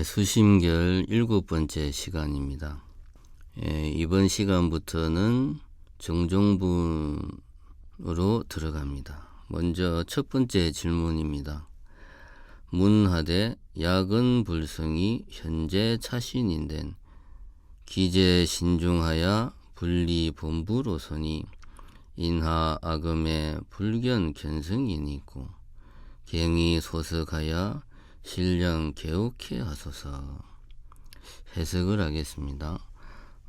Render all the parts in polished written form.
수심결 7번째 시간입니다. 이번 시간부터는 정종분으로 들어갑니다. 먼저 첫 번째 질문입니다. 문하되 약은 불성이 현재 차신인된 기재 신중하야 분리본부로서니 인하 악음의 불견 견성이 있고 갱이 소석하야 신령 개옥해 하소서. 해석을 하겠습니다.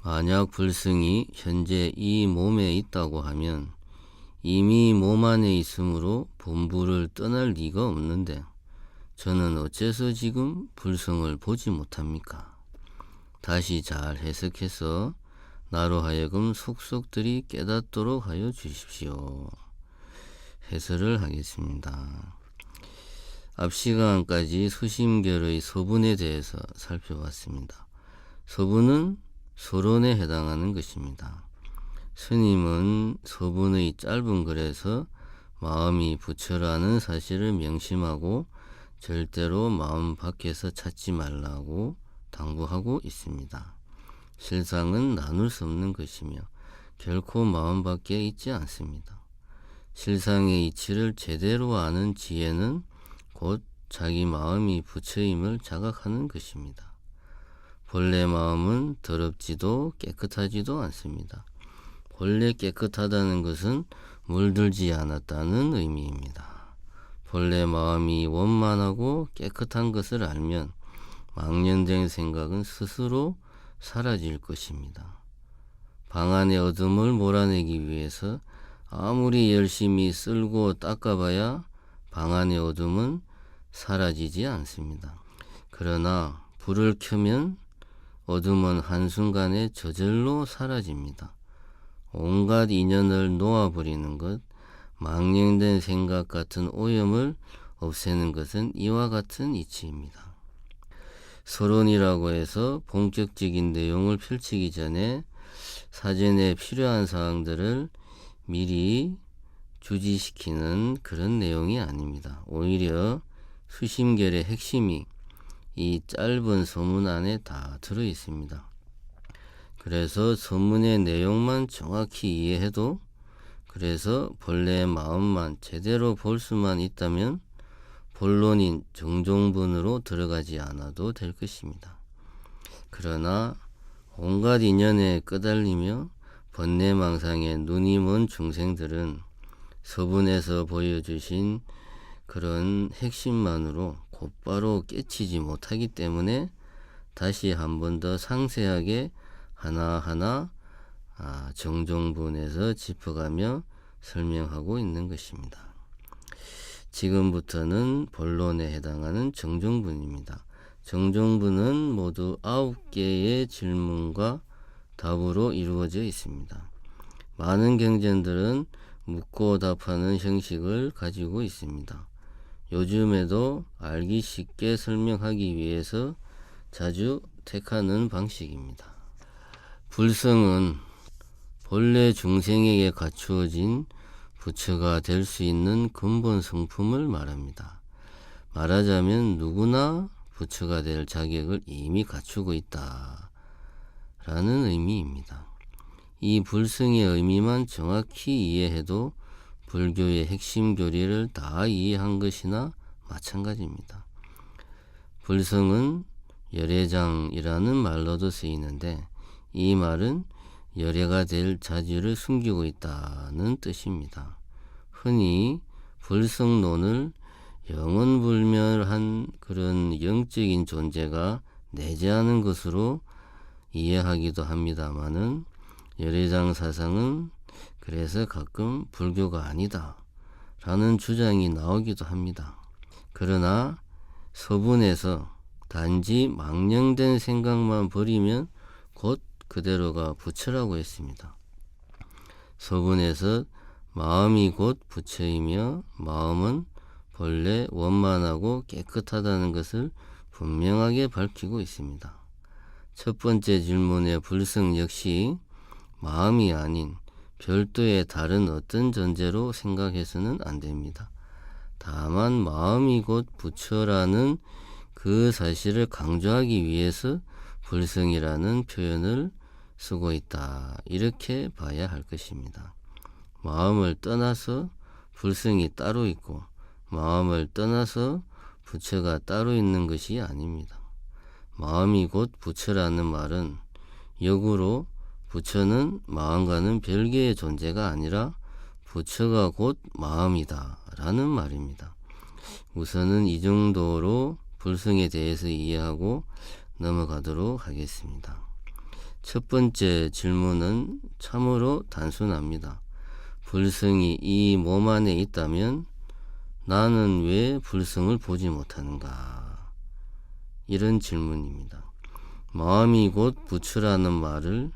만약 불성이 현재 이 몸에 있다고 하면 이미 몸 안에 있으므로 본부를 떠날 리가 없는데 저는 어째서 지금 불성을 보지 못합니까? 다시 잘 해석해서 나로 하여금 속속들이 깨닫도록 하여 주십시오. 해설을 하겠습니다. 앞 시간까지 수심결의 서분에 대해서 살펴봤습니다. 서분은 서론에 해당하는 것입니다. 스님은 서분의 짧은 글에서 마음이 부처라는 사실을 명심하고 절대로 마음 밖에서 찾지 말라고 당부하고 있습니다. 실상은 나눌 수 없는 것이며 결코 마음 밖에 있지 않습니다. 실상의 이치를 제대로 아는 지혜는 곧 자기 마음이 부처임을 자각하는 것입니다. 본래 마음은 더럽지도 깨끗하지도 않습니다. 본래 깨끗하다는 것은 물들지 않았다는 의미입니다. 본래 마음이 원만하고 깨끗한 것을 알면 망령된 생각은 스스로 사라질 것입니다. 방 안의 어둠을 몰아내기 위해서 아무리 열심히 쓸고 닦아봐야 방 안의 어둠은 사라지지 않습니다. 그러나 불을 켜면 어둠은 한순간에 저절로 사라집니다. 온갖 인연을 놓아버리는 것, 망령된 생각 같은 오염을 없애는 것은 이와 같은 이치입니다. 서론이라고 해서 본격적인 내용을 펼치기 전에 사전에 필요한 사항들을 미리 주지시키는 그런 내용이 아닙니다. 오히려 수심결의 핵심이 이 짧은 서문 안에 다 들어 있습니다. 그래서 서문의 내용만 정확히 이해해도, 그래서 본래의 마음만 제대로 볼 수만 있다면 본론인 정종분으로 들어가지 않아도 될 것입니다. 그러나 온갖 인연에 끄달리며 번뇌망상에 눈이 먼 중생들은 서분에서 보여주신 그런 핵심만으로 곧바로 깨치지 못하기 때문에 다시 한 번 더 상세하게 하나하나 정종분에서 짚어가며 설명하고 있는 것입니다. 지금부터는 본론에 해당하는 정종분입니다. 정종분은 모두 9개의 질문과 답으로 이루어져 있습니다. 많은 경전들은 묻고 답하는 형식을 가지고 있습니다. 요즘에도 알기 쉽게 설명하기 위해서 자주 택하는 방식입니다. 불성은 본래 중생에게 갖추어진 부처가 될 수 있는 근본 성품을 말합니다. 말하자면 누구나 부처가 될 자격을 이미 갖추고 있다 라는 의미입니다. 이 불성의 의미만 정확히 이해해도 불교의 핵심 교리를 다 이해한 것이나 마찬가지입니다. 불성은 열애장이라는 말로도 쓰이는데 이 말은 열애가 될 자질을 숨기고 있다는 뜻입니다. 흔히 불성론을 영원불멸한 그런 영적인 존재가 내재하는 것으로 이해하기도 합니다마는 열애장 사상은 그래서 가끔 불교가 아니다 라는 주장이 나오기도 합니다. 그러나 서분에서 단지 망령된 생각만 버리면 곧 그대로가 부처라고 했습니다. 서분에서 마음이 곧 부처이며 마음은 본래 원만하고 깨끗하다는 것을 분명하게 밝히고 있습니다. 첫 번째 질문의 불성 역시 마음이 아닌 별도의 다른 어떤 존재로 생각해서는 안 됩니다. 다만 마음이 곧 부처라는 그 사실을 강조하기 위해서 불성이라는 표현을 쓰고 있다. 이렇게 봐야 할 것입니다. 마음을 떠나서 불성이 따로 있고 마음을 떠나서 부처가 따로 있는 것이 아닙니다. 마음이 곧 부처라는 말은 역으로 부처는 마음과는 별개의 존재가 아니라 부처가 곧 마음이다 라는 말입니다. 우선은 이 정도로 불성에 대해서 이해하고 넘어가도록 하겠습니다. 첫 번째 질문은 참으로 단순합니다. 불성이 이 몸 안에 있다면 나는 왜 불성을 보지 못하는가? 이런 질문입니다. 마음이 곧 부처라는 말을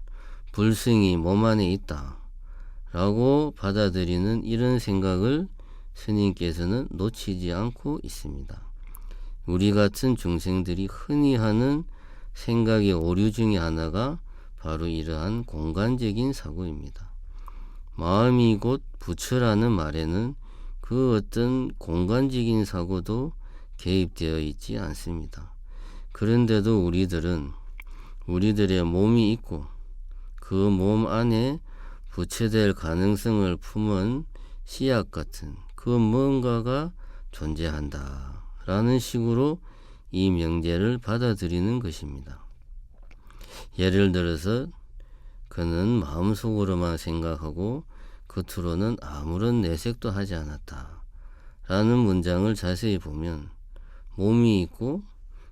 불성이 몸 안에 있다 라고 받아들이는 이런 생각을 스님께서는 놓치지 않고 있습니다. 우리 같은 중생들이 흔히 하는 생각의 오류 중에 하나가 바로 이러한 공간적인 사고입니다. 마음이 곧 부처라는 말에는 그 어떤 공간적인 사고도 개입되어 있지 않습니다. 그런데도 우리들은 우리들의 몸이 있고 그 몸 안에 부처될 가능성을 품은 씨앗 같은 그 뭔가가 존재한다 라는 식으로 이 명제를 받아들이는 것입니다. 예를 들어서 그는 마음속으로만 생각하고 겉으로는 아무런 내색도 하지 않았다 라는 문장을 자세히 보면 몸이 있고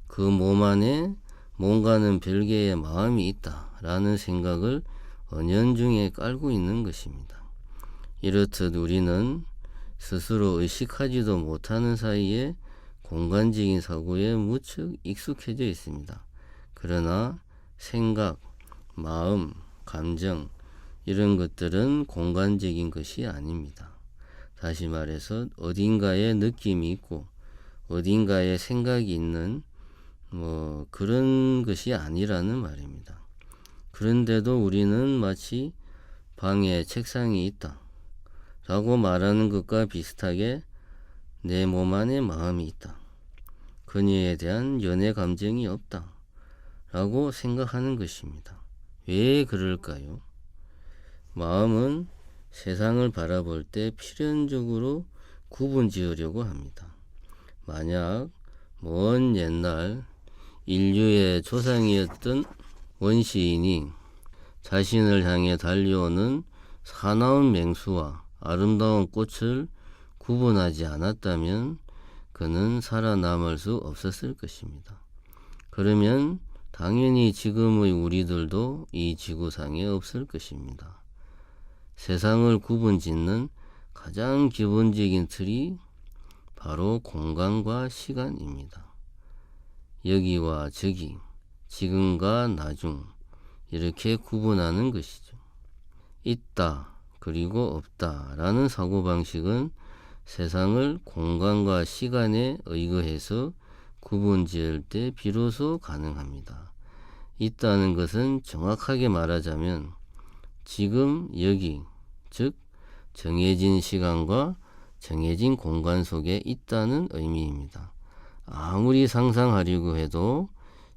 그 몸 안에 뭔가는 별개의 마음이 있다 라는 생각을 은연중에 깔고 있는 것입니다. 이렇듯 우리는 스스로 의식하지도 못하는 사이에 공간적인 사고에 무척 익숙해져 있습니다. 그러나 생각, 마음, 감정 이런 것들은 공간적인 것이 아닙니다. 다시 말해서 어딘가에 느낌이 있고 어딘가에 생각이 있는 그런 것이 아니라는 말입니다. 그런데도 우리는 마치 방에 책상이 있다 라고 말하는 것과 비슷하게 내 몸 안에 마음이 있다. 그녀에 대한 연애 감정이 없다 라고 생각하는 것입니다. 왜 그럴까요? 마음은 세상을 바라볼 때 필연적으로 구분 지으려고 합니다. 만약 먼 옛날 인류의 조상이었던 원시인이 자신을 향해 달려오는 사나운 맹수와 아름다운 꽃을 구분하지 않았다면 그는 살아남을 수 없었을 것입니다. 그러면 당연히 지금의 우리들도 이 지구상에 없을 것입니다. 세상을 구분짓는 가장 기본적인 틀이 바로 공간과 시간입니다. 여기와 저기, 지금과 나중 이렇게 구분하는 것이죠. 있다 그리고 없다 라는 사고방식은 세상을 공간과 시간에 의거해서 구분지을 때 비로소 가능합니다. 있다는 것은 정확하게 말하자면 지금 여기, 즉 정해진 시간과 정해진 공간 속에 있다는 의미입니다. 아무리 상상하려고 해도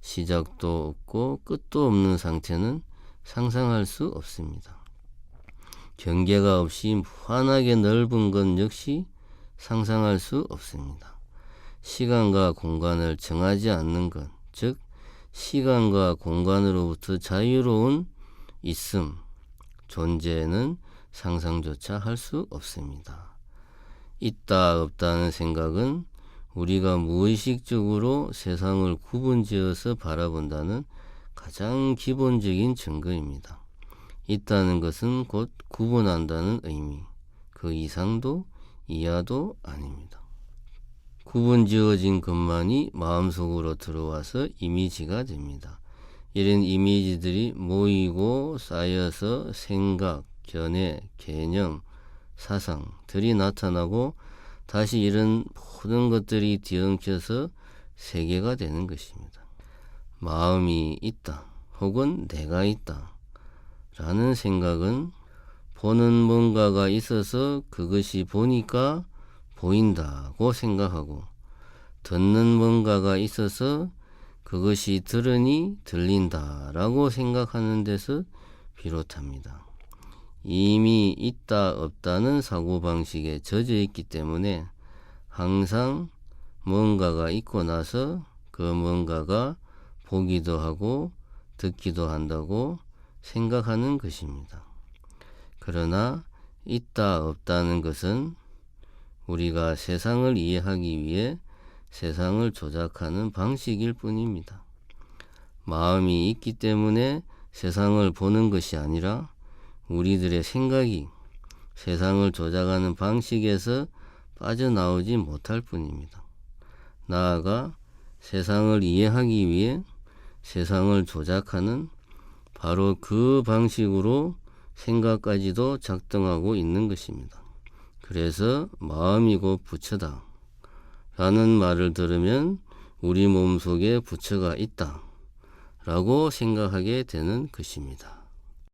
시작도 없고 끝도 없는 상태는 상상할 수 없습니다. 경계가 없이 무한하게 넓은 것 역시 상상할 수 없습니다. 시간과 공간을 정하지 않는 것, 즉 시간과 공간으로부터 자유로운 있음, 존재는 상상조차 할 수 없습니다. 있다 없다는 생각은 우리가 무의식적으로 세상을 구분지어서 바라본다는 가장 기본적인 증거입니다. 있다는 것은 곧 구분한다는 의미, 그 이상도 이하도 아닙니다. 구분지어진 것만이 마음속으로 들어와서 이미지가 됩니다. 이런 이미지들이 모이고 쌓여서 생각, 견해, 개념, 사상들이 나타나고 다시 이런 모든 것들이 뒤엉켜서 세계가 되는 것입니다. 마음이 있다 혹은 내가 있다 라는 생각은 보는 뭔가가 있어서 그것이 보니까 보인다고 생각하고 듣는 뭔가가 있어서 그것이 들으니 들린다 라고 생각하는 데서 비롯합니다. 이미 있다 없다는 사고방식에 젖어 있기 때문에 항상 뭔가가 있고 나서 그 뭔가가 보기도 하고 듣기도 한다고 생각하는 것입니다. 그러나 있다 없다는 것은 우리가 세상을 이해하기 위해 세상을 조작하는 방식일 뿐입니다. 마음이 있기 때문에 세상을 보는 것이 아니라 우리들의 생각이 세상을 조작하는 방식에서 빠져나오지 못할 뿐입니다. 나아가 세상을 이해하기 위해 세상을 조작하는 바로 그 방식으로 생각까지도 작동하고 있는 것입니다. 그래서 마음이 곧 부처다 라는 말을 들으면 우리 몸속에 부처가 있다 라고 생각하게 되는 것입니다.